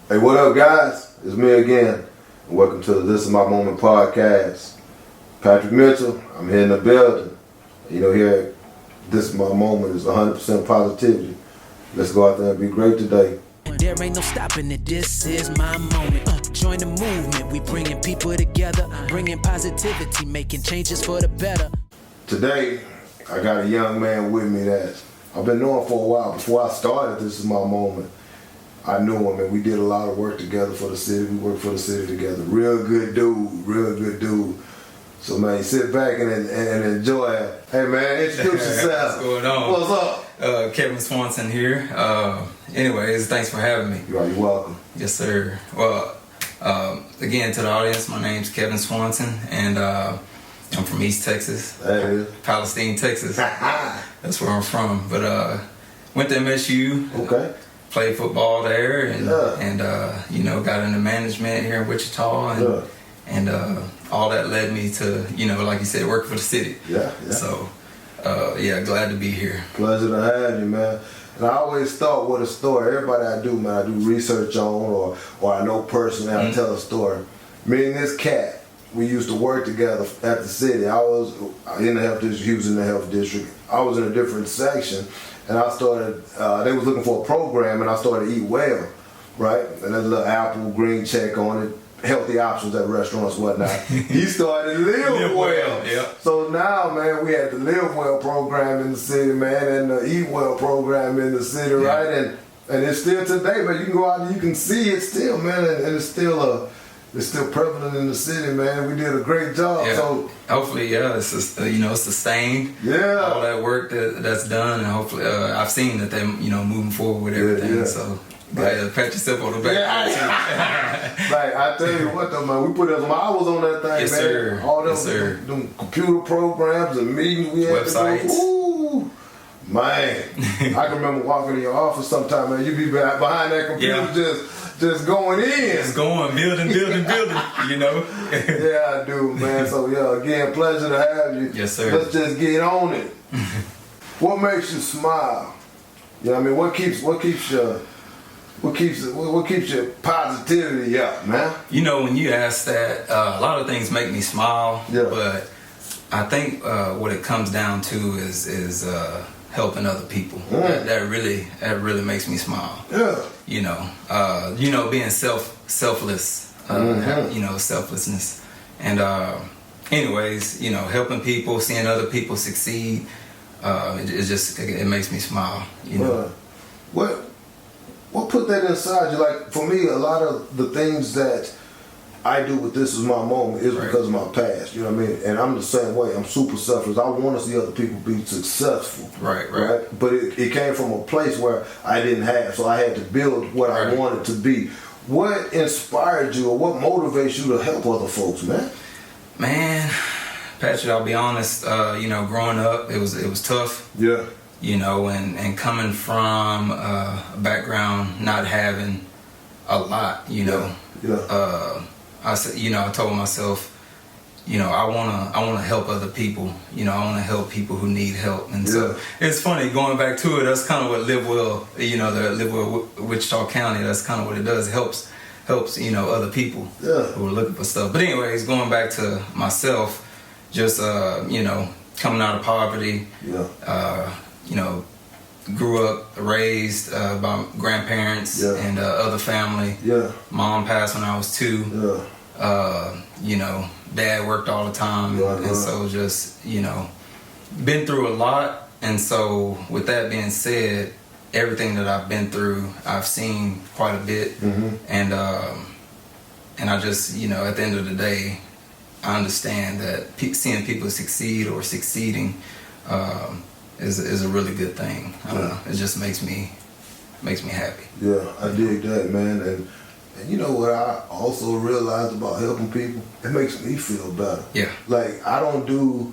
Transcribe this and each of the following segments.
Hey, what up, guys? It's me again. And welcome to the This Is My Moment podcast. Patrick Mitchell, I'm here in the building. You know, here, This Is My Moment is 100% positivity. Let's go out there and be great today. There ain't no stopping it, this is my moment. Join the movement, we bringing people together, bringing positivity, making changes for the better. Today, I got a young man with me that I've been knowing for a while. Before I started This Is My Moment, I knew him and we did a lot of work together for the city. We worked for the city together. Real good dude. So man, sit back and enjoy it. Hey man, introduce yourself. What's going on? What's up? Keivin Swanson here. Anyways, thanks for having me. You're welcome. Yes, sir. Well, again, to the audience, my name's Keivin Swanson, and I'm from East Texas, Palestine, Texas. That's where I'm from. But went to MSU. Okay. Played football there, and you know, got into management here in Wichita, and all that led me to, you know, like you said, working for the city. Yeah. So, glad to be here. Pleasure to have you, man. And I always thought with a story, everybody I do, man, I do research on or I know personally, I tell a story. Me and this cat, we used to work together at the city. I was in the health district, he was in the health district. I was in a different section, and I started, they was looking for a program, and I started Eat Well, right? And there's a little apple, green check on it, healthy options at restaurants, whatnot. He started Live Well. Yeah. So now, man, we had the Live Well program in the city, man, and the Eat Well program in the city, right? And it's still today, man. You can go out and you can see it still, man, and it's still prevalent in the city, man. We did a great job. Yeah. So hopefully, it's just, you know, sustained. Yeah. All that work that's done, and hopefully, I've seen that they're, you know, moving forward with everything. Yeah. So, pat yourself on the back. Yeah. Like I tell you what, though, man, we put some hours on that thing, Yes, man. sir. All them, Yes, sir. them computer programs and meetings we had Websites. to do. Ooh, man, I can remember walking in your office sometime, man. You be behind that computer just going in. Just going, building, you know? Yeah, I do, man. So, yeah, again, pleasure to have you. Yes, sir. Let's just get on it. What makes you smile? You know what I mean? What keeps your positivity up, man? You know, when you ask that, a lot of things make me smile. Yeah. But I think what it comes down to is helping other people. That really makes me smile. Yeah. You know, being selfless. You know, selflessness. And anyways, you know, helping people, seeing other people succeed. It makes me smile. You know. What put that inside you? Like, for me, a lot of the things that I do with This Is My Moment is because of my past, you know what I mean? And I'm the same way. I'm super selfless. I want to see other people be successful. Right. But it came from a place where I didn't have, so I had to build what I wanted to be. What inspired you or what motivates you to help other folks, man? Man, Patrick, I'll be honest, you know, growing up, it was tough. Yeah. You know, and coming from a background not having a lot, you know. Yeah. I said, you know, I told myself, you know, I wanna help other people. You know, I wanna help people who need help. And so it's funny going back to it. That's kind of what Live Well, you know, the Live Well Wichita County. That's kind of what it does. It helps you know, other people who are looking for stuff. But anyways, going back to myself, just you know, coming out of poverty. Yeah. You know, grew up, raised by grandparents and other family. Yeah. Mom passed when I was 2. Yeah. You know, dad worked all the time, and so just, you know, been through a lot. And so, with that being said, everything that I've been through, I've seen quite a bit, and I just, you know, at the end of the day, I understand that seeing people succeed or succeeding. Is a really good thing. I don't know. It just makes me happy. Yeah, I dig that, man. And you know what I also realized about helping people? It makes me feel better. Yeah. Like, I don't do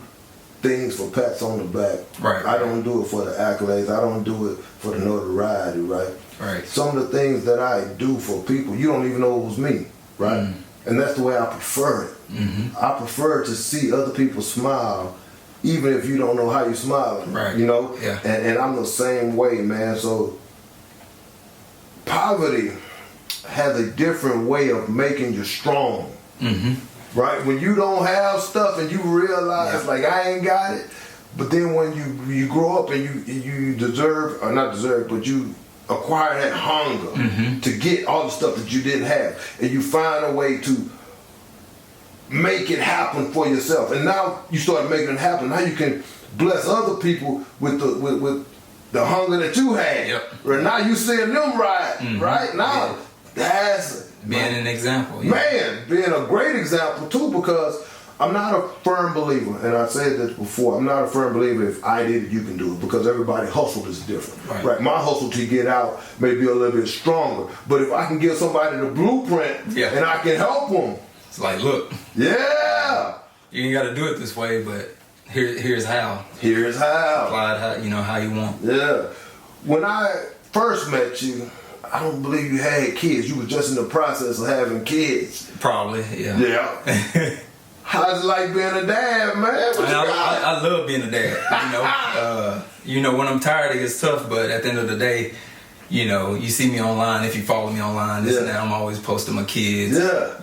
things for pats on the back. Right. I don't do it for the accolades. I don't do it for the notoriety, right? Right. Some of the things that I do for people, you don't even know it was me, right? And that's the way I prefer it. I prefer to see other people smile, even if you don't know how you smiling, right? You know, yeah. And I'm the same way, man. So poverty has a different way of making you strong. Right? When you don't have stuff and you realize like I ain't got it, but then when you grow up and you deserve, or not deserve, but you acquire that hunger to get all the stuff that you didn't have, and you find a way to make it happen for yourself, and now you start making it happen. Now you can bless other people with the hunger that you had. Right now you seeing them right now. That's being an example. Man, being a great example too, because I'm not a firm believer, and I said this before, I'm not a firm believer if I did it, you can do it, because everybody's hustle is different. Right? My hustle to get out may be a little bit stronger, but if I can give somebody the blueprint and I can help them. It's like, look. Yeah. You ain't got to do it this way, but here's how. Here's how. Apply it how you want. Yeah. When I first met you, I don't believe you had kids. You were just in the process of having kids. Probably, yeah. Yeah. How's it like being a dad, man? I love being a dad. When I'm tired, it gets tough, but at the end of the day, you see me online. If you follow me online, this and that, I'm always posting my kids. Yeah.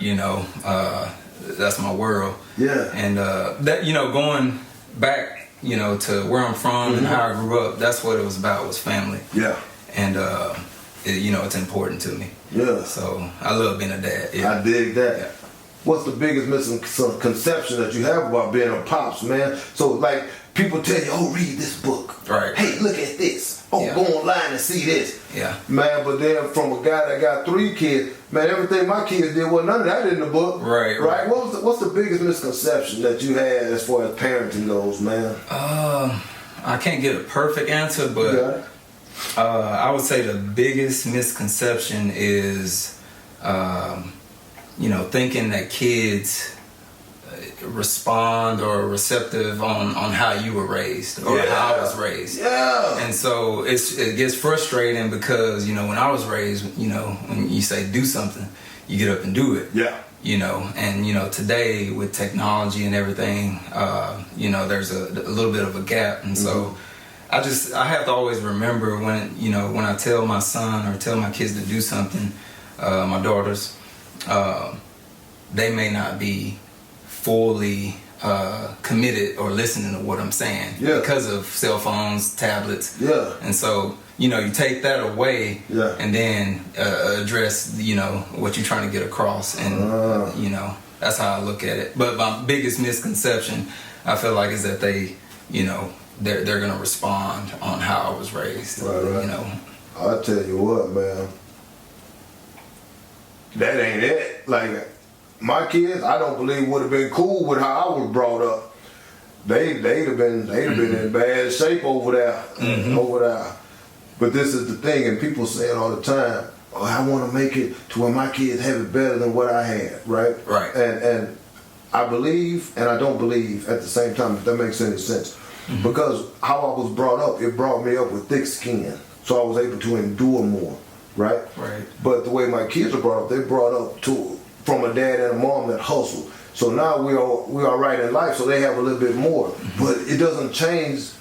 That's my world. Yeah. And that, going back, to where I'm from and how I grew up, that's what it was about, was family. Yeah. And it's important to me. Yeah. So I love being a dad. Yeah. I dig that. Yeah. What's the biggest misconception that you have about being a pops, man? So, like, people tell you, oh, read this book. Right. Hey, look at this. Oh, go online and see this. Yeah. Man, but then from a guy that got 3 kids, man, everything my kids did, was none of that in the book. Right. What's the biggest misconception that you had as far as parenting goes, man? I can't get a perfect answer, but I would say the biggest misconception is, thinking that kids respond or are receptive on how you were raised or how I was raised. Yeah. And so it gets frustrating because, when I was raised, when you say do something, you get up and do it. Yeah. And today with technology and everything, there's a little bit of a gap. And so I have to always remember when I tell my son or tell my kids to do something, my daughters, they may not be fully committed or listening to what I'm saying because of cell phones, tablets. Yeah. And so, you take that away and then address, what you're trying to get across. And, that's how I look at it. But my biggest misconception, I feel like, is that they, they're going to respond on how I was raised. Right. I'll tell you what, man. That ain't it. Like, my kids, I don't believe would have been cool with how I was brought up. They'd have been in bad shape over there. But this is the thing, and people say it all the time. Oh, I want to make it to where my kids have it better than what I had, right? Right. And I believe and I don't believe at the same time, if that makes any sense. Because how I was brought up, it brought me up with thick skin, so I was able to endure more, right? Right. But the way my kids are brought up, they're brought up from a dad and a mom that hustle. So now we are right in life, so they have a little bit more. But it doesn't change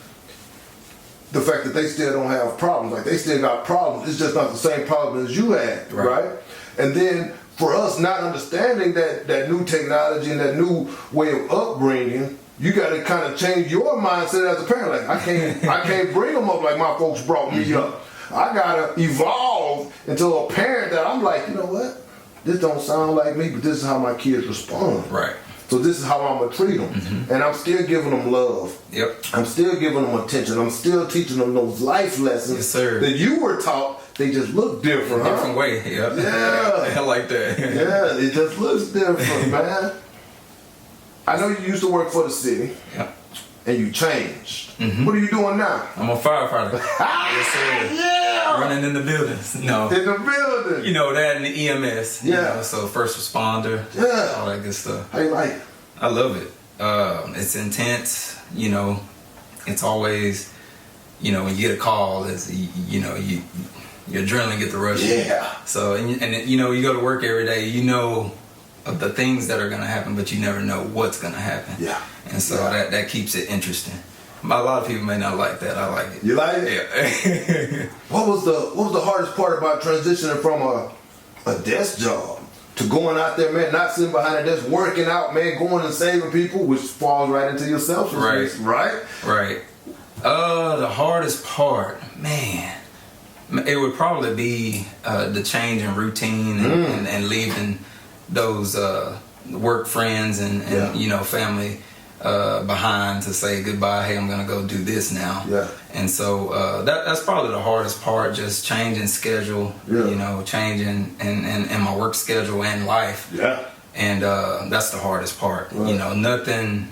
the fact that they still don't have problems. Like, they still got problems. It's just not the same problem as you had, right? And then for us not understanding that new technology and that new way of upbringing, you got to kind of change your mindset as a parent. Like, I can't bring them up like my folks brought me up. I gotta evolve into a parent that I'm like, you know what? This don't sound like me, but this is how my kids respond. Right. So this is how I'm gonna treat them, and I'm still giving them love. Yep. I'm still giving them attention. I'm still teaching them those life lessons that you were taught. They just look different. Different way. Yep. Yeah. I like that. Yeah. It just looks different, man. I know you used to work for the city. Yep. And you changed. What are you doing now? I'm a firefighter. Yes, sir. Yeah. Running in the buildings. No. In the building. That and the EMS. Yeah. So first responder. Yeah. All that good stuff. How you like it? I love it. It's intense. It's always, when you get a call, it's, your adrenaline get the rush. Yeah. So, and you go to work every day, of the things that are going to happen, but you never know what's going to happen. Yeah. And so that keeps it interesting. A lot of people may not like that. I like it. You like it? Yeah. What was the hardest part about transitioning from a desk job to going out there, man, not sitting behind a desk, working out, man, going and saving people, which falls right into your selfishness, right? Right. The hardest part, man, it would probably be the change in routine and leaving those work friends and family behind to say goodbye. Hey, I'm gonna go do this now. Yeah. And so that's probably the hardest part, just changing schedule. Yeah. Changing in my work schedule and life. Yeah. And that's the hardest part. Right. Nothing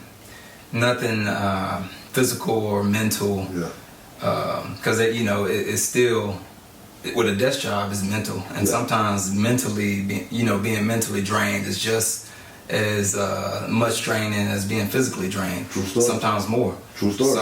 physical or mental. Yeah. Because it's still, with a desk job is mental, and sometimes mentally, being mentally drained is just as much draining as being physically drained. True story. Sometimes more. True story.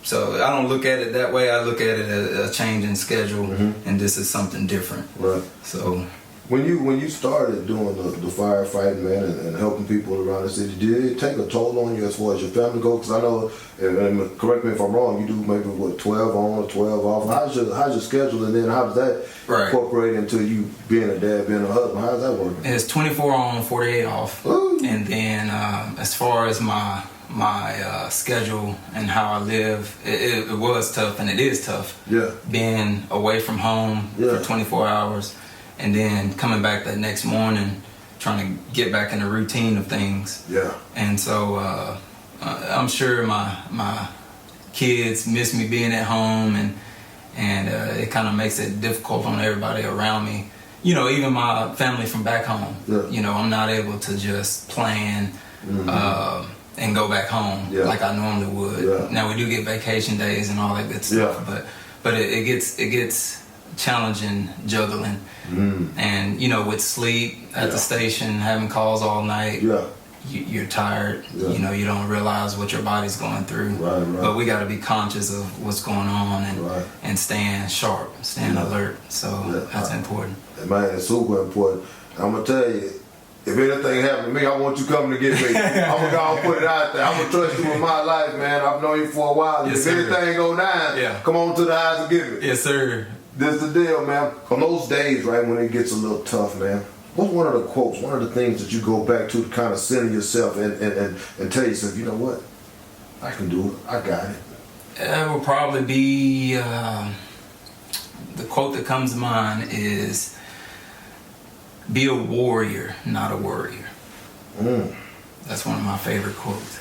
So I don't look at it that way. I look at it as a change in schedule, and this is something different. Right. So when you started doing the firefighting, man, and helping people around the city, did it take a toll on you as far as your family goes? Because I know, and correct me if I'm wrong, you do maybe 12 on or 12 off. How's your schedule, and then how does that incorporate into you being a dad, being a husband? How's that working? It's 24 on, 48 off. Ooh. And then as far as my schedule and how I live, it was tough, and it is tough. Yeah. Being away from home for 24 hours. And then coming back that next morning, trying to get back in the routine of things. Yeah. And so I'm sure my kids miss me being at home, and it kind of makes it difficult on everybody around me. Even my family from back home. Yeah. I'm not able to just plan and go back home like I normally would. Yeah. Now we do get vacation days and all that good stuff, but it gets challenging juggling. And with sleep at the station, having calls all night, you're tired. You don't realize what your body's going through. Right. But we got to be conscious of what's going on and staying sharp, staying alert. So that's important. Man, it's super important. I'm gonna tell you, if anything happened to me, I want you coming to get me. I'm gonna go and put it out there. I'm gonna trust you with my life, man. I've known you for a while. Yes, if sir. anything go down, come on to the house and get me. Yes, sir. This is the deal, man. On those days, right, when it gets a little tough, man, what's one of the quotes, one of the things that you go back to kind of center yourself and tell yourself, you know what? I can do it. I got it. It will probably be, the quote that comes to mind is, be a warrior, not a worrier. That's one of my favorite quotes.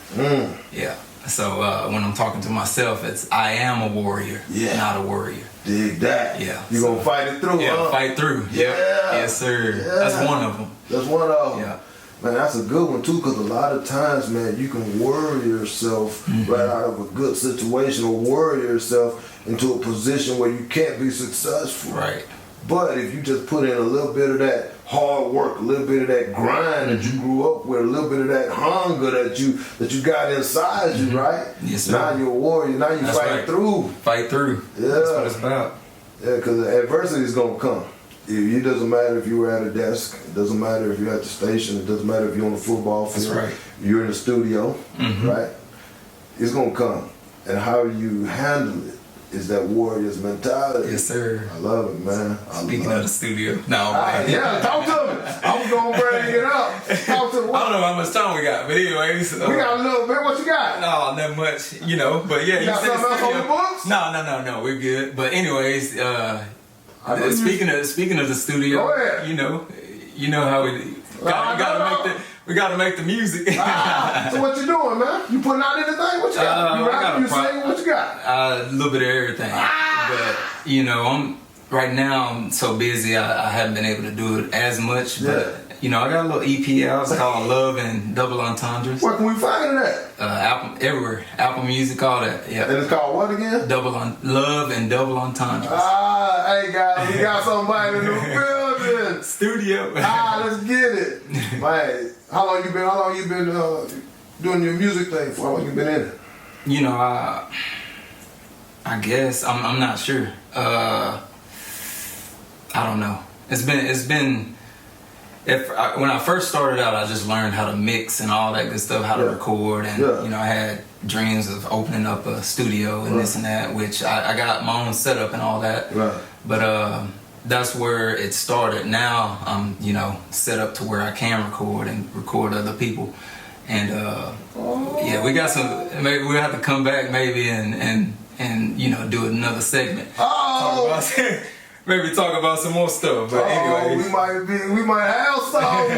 Yeah. So when I'm talking to myself, it's, I am a warrior, not a worrier. Dig that. Yeah. You gonna fight it through, huh? Fight through. Yeah. Yes, sir. Yeah. That's one of them. That's one of them. Yeah. Man, that's a good one too, because a lot of times, man, you can worry yourself right out of a good situation, or worry yourself into a position where you can't be successful. Right. But if you just put in a little bit of that hard work, a little bit of that grind that you grew up with, a little bit of that hunger that you got inside you, right? Yes, sir. Now you're a warrior. Now you fight through. Fight through. Yeah. That's what it's about. Yeah, because adversity is gonna come. It doesn't matter if you were at a desk. It doesn't matter if you're at the station. It doesn't matter if you're on the football field. That's right. You're in the studio, right? It's gonna come, and how you handle it is that warrior's mentality. Yes, sir. I love it, man. Speaking of the studio, no, yeah, talk to me. I was gonna bring it up. Talk to me. I don't know how much time we got, but anyways, we got a little bit. What you got? No, not much, But yeah, you got something else on the books? No, we're good. But anyways, speaking of the studio, go ahead. you know how we gotta make the music. So what you doing, man? You putting out anything? What you got? You rapping? You singing? What you got? A little bit of everything. But right now I'm so busy. I haven't been able to do it as much. But I got a little EP out. It's called Love and Double Entendres. Where can we find it at? Apple everywhere. Apple Music, all that. Yeah. And it's called what again? Love and Double Entendres. Hey guys, we got somebody in the building. Studio. Let's get it. Man, how long you been doing your music thing for? How long you been in it? I guess I'm not sure. I don't know. It's been. When I first started out, I just learned how to mix and all that good stuff, how to record, and I had dreams of opening up a studio and this and that, which I got my own setup and all that. Right. But that's where it started. Now I'm, you know, set up to where I can record and record other people. And yeah, we got some. Maybe we'll have to come back maybe and you know, do another segment. Maybe talk about some more stuff. But anyway, we might have some.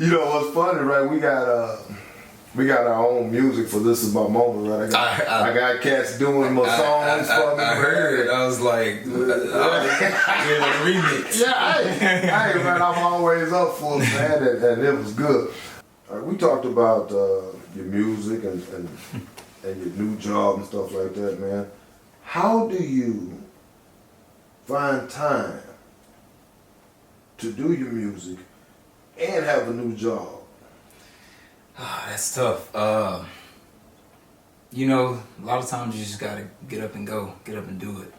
You know what's funny, right? We got our own music for This Is My Moment, right? I got cats doing my songs for me. I heard it. I was like, remix. Yeah, hey, man, I'm always up for it, man, and it was good. We talked about your music and your new job and stuff like that, man. How do you find time to do your music and have a new job? That's tough. You know, a lot of times you just gotta get up and go, get up and do it.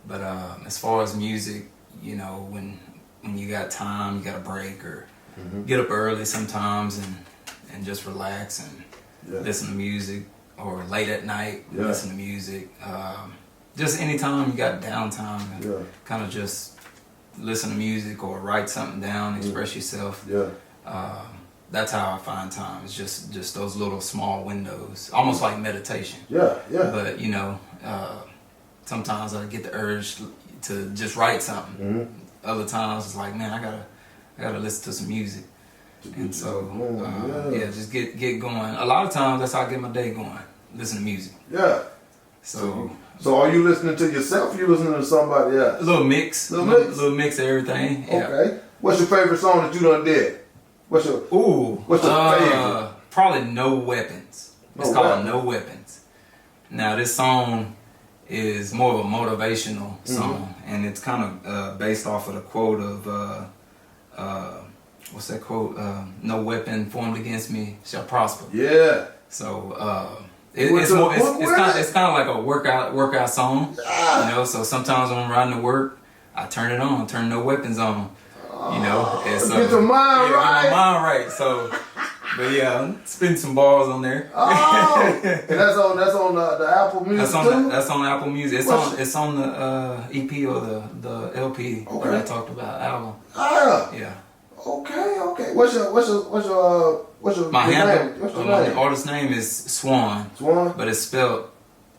But as far as music, you know, when you got time, you got a break or get up early sometimes and just relax and listen to music, or late at night listen to music. Just anytime you got downtime, kind of just listen to music or write something down, express yourself. That's how I find time. It's just those little small windows, almost like meditation. But you know, sometimes I get the urge to just write something. Other times it's like, man, I gotta listen to some music. And so just get going. A lot of times that's how I get my day going. Listen to music. So are you listening to yourself or you listening to somebody else? A little mix. Little mix of everything. Okay. What's your favorite song that you done did? What's your favorite? Probably No Weapons. It's called No Weapons. Now this song is more of a motivational song, and it's kind of based off of the quote of what's that quote? No weapon formed against me shall prosper. Yeah. So it's kind of like a workout song. You know, so sometimes when I'm riding to work, I turn it on, turn No Weapons on. You know, and so, get your mind right. Get my mind right. So, but yeah, spin some bars on there. And that's on the Apple Music too? That's on Apple Music. It's on the EP or the LP that I talked about, album. Yeah. Okay. What's your my name? handle? What's your My name? artist name is Swan. But it's spelled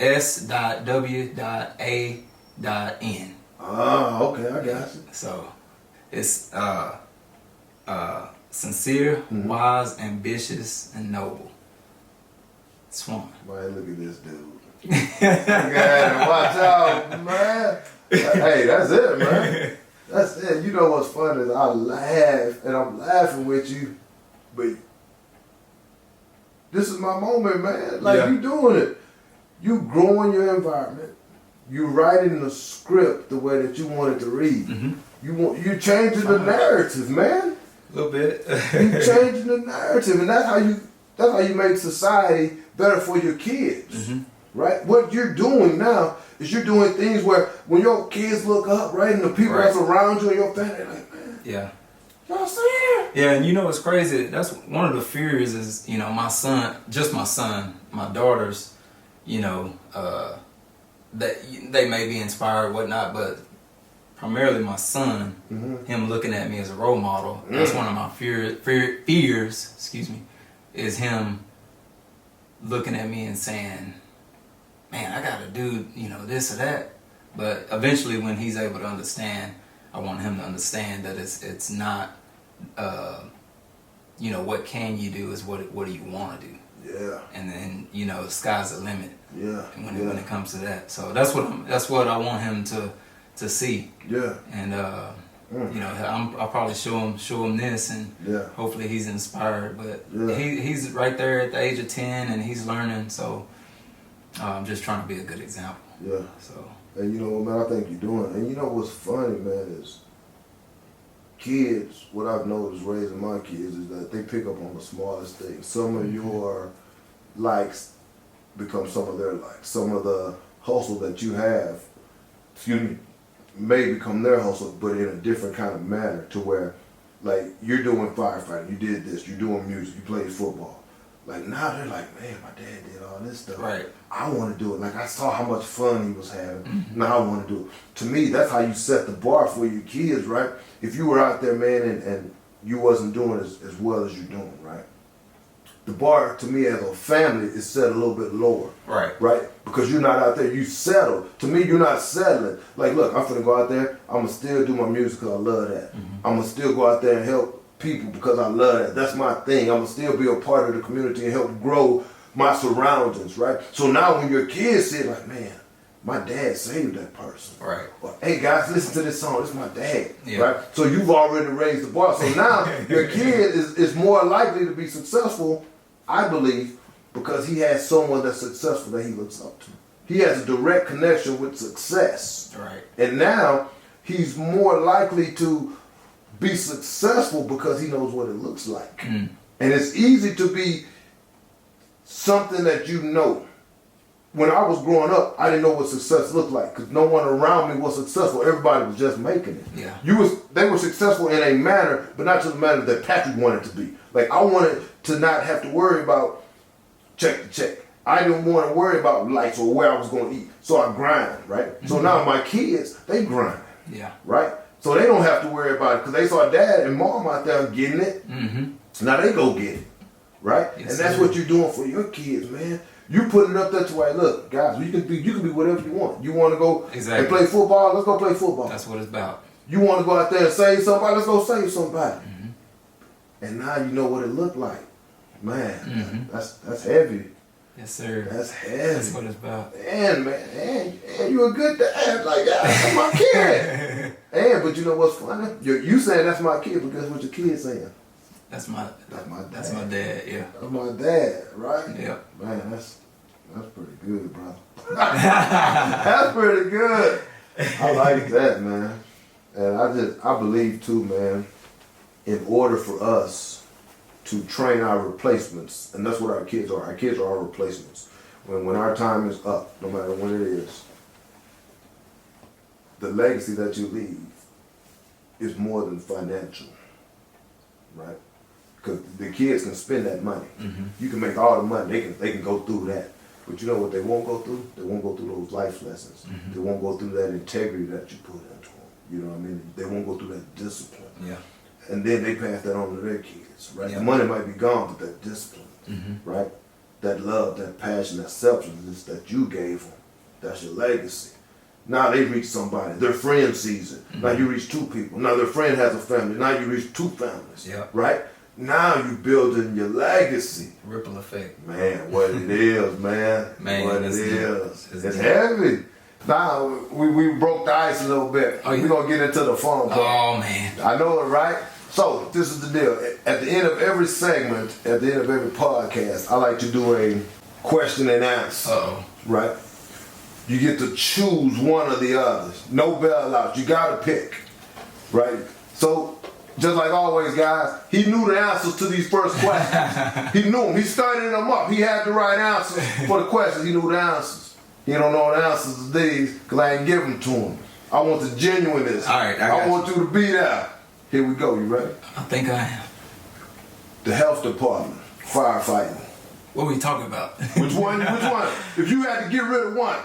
S.W.A.N. Okay, I got you. So it's sincere, wise, ambitious, and noble. Swan. Man, look at this dude. God, watch out, man. Hey, that's it, man. That's it. You know what's funny is I laugh, and I'm laughing with you, but this is my moment, man. Like, you doing it. You growing your environment. You writing the script the way that you want it to read. You changing the narrative, man. A little bit. You changing the narrative, and that's how you make society better for your kids, right? What you're doing now is you're doing things where when your kids look up, right, and the people that's around you and your family, like, man, y'all see it? Yeah, and you know what's crazy? That's one of the fears is, you know, my son, my daughters, you know, that they may be inspired, whatnot, but primarily my son, him looking at me as a role model. That's one of my fears, excuse me, is him looking at me and saying, man, I gotta do, you know, this or that. But eventually when he's able to understand, I want him to understand that it's not, you know, what can you do is what do you want to do. Yeah. And then, you know, the sky's the limit. Yeah. When it comes to that. So that's what I want him to see. Yeah. And you know, I'll probably show him this, and hopefully he's inspired. But he's right there at the age of 10, and he's learning. So I'm just trying to be a good example. Yeah. So. And you know what, man, I think you're doing. And you know what's funny, man, is kids. What I've noticed raising my kids is that they pick up on the smallest things. Some of your likes become some of their likes. Some of the hustle that you have, may become their hustle, but in a different kind of manner, to where, like, you're doing firefighting, you did this, you're doing music, you played football. Like now they're like, man, my dad did all this stuff. Right. I want to do it. Like I saw how much fun he was having. Now I want to do it. To me, that's how you set the bar for your kids, right? If you were out there, man, and you wasn't doing as well as you're doing, right? The bar, to me, as a family, is set a little bit lower. Right. Right? Because you're not out there, you settle. To me, you're not settling. Like, look, I'm finna go out there, I'm gonna still do my music because I love that. I'm gonna still go out there and help people because I love that. That's my thing. I'm gonna still be a part of the community and help grow my surroundings, right? So now when your kids say, like, man, my dad saved that person. Right. Or, hey guys, listen to this song. It's my dad. Yeah. Right. So you've already raised the bar. So now your kid is more likely to be successful, I believe, because he has someone that's successful that he looks up to. He has a direct connection with success. Right. And now he's more likely to be successful because he knows what it looks like. And it's easy to be something that you know. When I was growing up, I didn't know what success looked like because no one around me was successful. Everybody was just making it. Yeah. They were successful in a manner, but not to the manner that Patrick wanted to be. Like I wanted to not have to worry about check to check. I didn't want to worry about lights or where I was going to eat. So I grind, right? So now my kids, they grind. Yeah. Right? So they don't have to worry about it because they saw dad and mom out there getting it. Now they go get it. Right? Yes, and that's what you're doing for your kids, man. You putting it up there to where, look, guys, you can be whatever you want. You want to go and play football, let's go play football. That's what it's about. You want to go out there and save somebody, let's go save somebody. And now you know what it looked like. Man, that's heavy. Yes, sir. That's heavy. That's what it's about. And you a good dad. Like, that's my kid. But you know what's funny? You saying that's my kid, but guess what your kid's saying? That's my dad. That's my dad, yeah. That's my dad, right? Yep. Man, that's pretty good, brother. That's pretty good. I like that, man. And I believe too, man, in order for us to train our replacements, and that's what our kids are. Our kids are our replacements. When our time is up, no matter when it is, the legacy that you leave is more than financial, right? Because the kids can spend that money. You can make all the money. They can go through that. But you know what they won't go through? They won't go through those life lessons. They won't go through that integrity that you put into them. You know what I mean? They won't go through that discipline. Yeah. And then they pass that on to their kids, right? Yeah. The money might be gone, but that discipline, right? That love, that passion, that selflessness that you gave them, that's your legacy. Now they reach somebody. Their friend sees it. Now you reach two people. Now their friend has a family. Now you reach two families, right? Now you building your legacy. Ripple effect. Man, what it is, man. What it is. It's heavy. Now, we broke the ice a little bit. Oh, yeah. We're going to get into the fun part. Oh, man. I know it, right? So, this is the deal. At the end of every segment, at the end of every podcast, I like to do a question and answer. Right? You get to choose one or the other. No bailouts. You got to pick. Right? So, just like always, guys, he knew the answers to these first questions. He knew them. He studied them up. He had the right answers for the questions. He knew the answers. He don't know the answers to these because I ain't give them to him. I want the genuineness. All right, I want you to be there. Here we go. You ready? I think I am. The health department, firefighting. What are we talking about? Which one? Which one? If you had to get rid of one,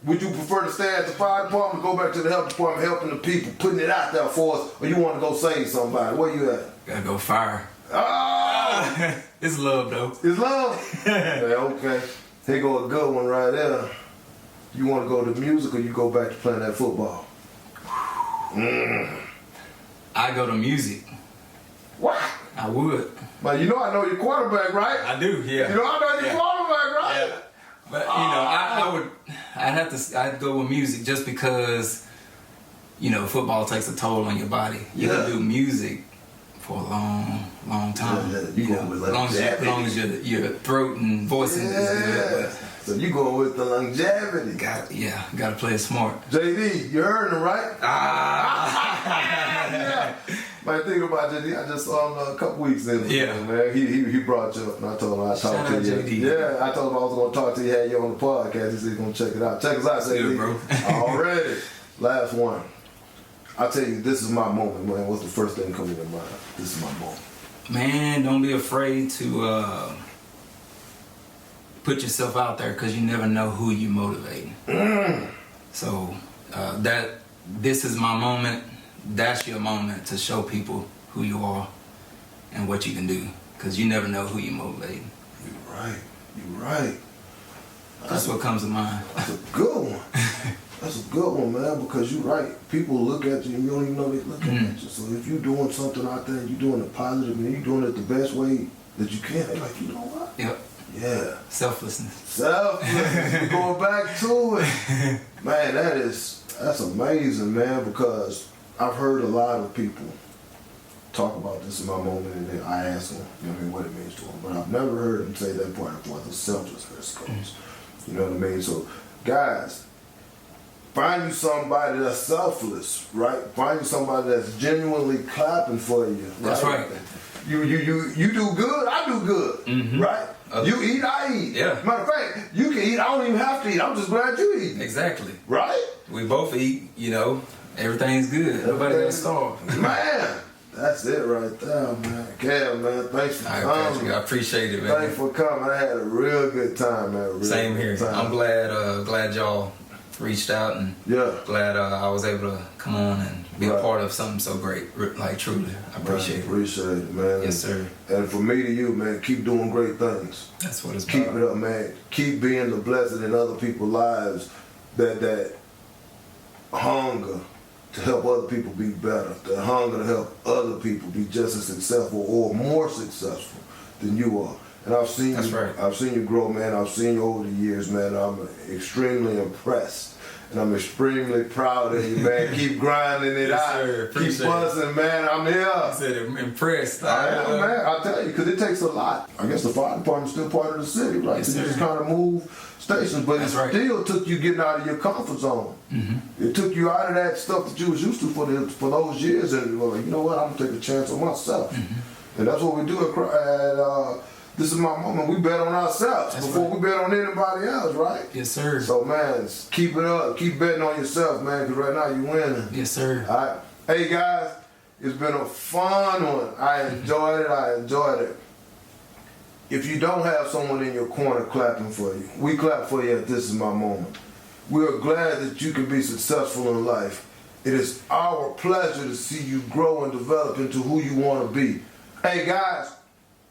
would you prefer to stay at the fire department, go back to the health department, helping the people, putting it out there for us, or you want to go save somebody? Where you at? Gotta go fire. Oh! It's love, though. It's love? Yeah, okay. Here go a good one right there. You want to go to music or you go back to playing that football? I go to music. What? I would. But you know I know your quarterback, right? I do, yeah. You know I know your quarterback, right? Yeah. But I'd go with music just because, football takes a toll on your body. You can do music for a long time. Yeah, you going with longevity. As long as your throat and voice is good. So you going with the longevity. Gotta play it smart. JD, you heard him, right? Yeah. Man, think about JD. I just saw him a couple weeks in. Yeah. Man, he brought you up, and I told him I talked to you. JD. Yeah, I told him I was going to talk to you. Had you on the podcast. He said he's going to check it out. Check us out, JD. Good, bro. Already. Last one. I tell you, this is my moment, man. What's the first thing coming to mind? This is my moment. Man, don't be afraid to put yourself out there because you never know who you motivating. So this is my moment. That's your moment to show people who you are and what you can do, because you never know who you motivating. You're right. You're right. That's what comes to mind. That's a good one. That's a good one, man, because you're right. People look at you and you don't even know they're looking at you. So if you're doing something out there and you're doing it positive and you're doing it the best way that you can, they're like, you know what? Yep. Yeah. Selflessness. Selflessness. We're going back to it. Man, that's amazing, man, because I've heard a lot of people talk about this in my moment, and then I ask them, you know what I mean, what it means to them. But I've never heard them say that part of what the selflessness goes. You know what I mean? So, guys, find you somebody that's selfless, right? Find you somebody that's genuinely clapping for you. Right? That's right. You do good, I do good, right? You eat, I eat. Yeah. Matter of fact, you can eat, I don't even have to eat. I'm just glad you eat. Exactly. Right? We both eat, you know, everything's good. Nobody got starved. Man, that's it right there, man. Kev, man, thanks for coming. I appreciate it, man. Thanks for coming. I had a real good time, man. Same here. I'm glad y'all reached out, and glad I was able to come on and be a part of something so great. Like, truly, I appreciate it. Appreciate it, man. Yes, sir. And from me to you, man, keep doing great things. That's what it's Keep about. it up, man. Keep being the blessing in other people's lives. That hunger to help other people be better. The hunger to help other people be just as successful or more successful than you are. And I've seen you. Right. I've seen you grow, man. I've seen you over the years, man. I'm extremely impressed. And I'm extremely proud of you, man. Keep grinding it out. Sir. Keep buzzing, man. I'm here. I said impressed. I am, man. I'll tell you, because it takes a lot. I guess the fire department's still part of the city, right? Yes, You just kind of move stations, but it still took you getting out of your comfort zone. It took you out of that stuff that you was used to for those years, and you're like, you know what? I'm gonna take a chance on myself, and that's what we do at This Is My Moment. We bet on ourselves before we bet on anybody else, right? Yes, sir. So, man, keep it up. Keep betting on yourself, man, because right now you're winning. Yes, sir. All right. Hey, guys, it's been a fun one. I enjoyed it. If you don't have someone in your corner clapping for you, we clap for you at This Is My Moment. We are glad that you can be successful in life. It is our pleasure to see you grow and develop into who you want to be. Hey, guys,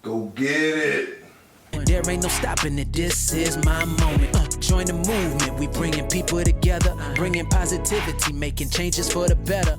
go get it. There ain't no stopping it, this is my moment. Join the movement, we bringing people together, bringing positivity, making changes for the better.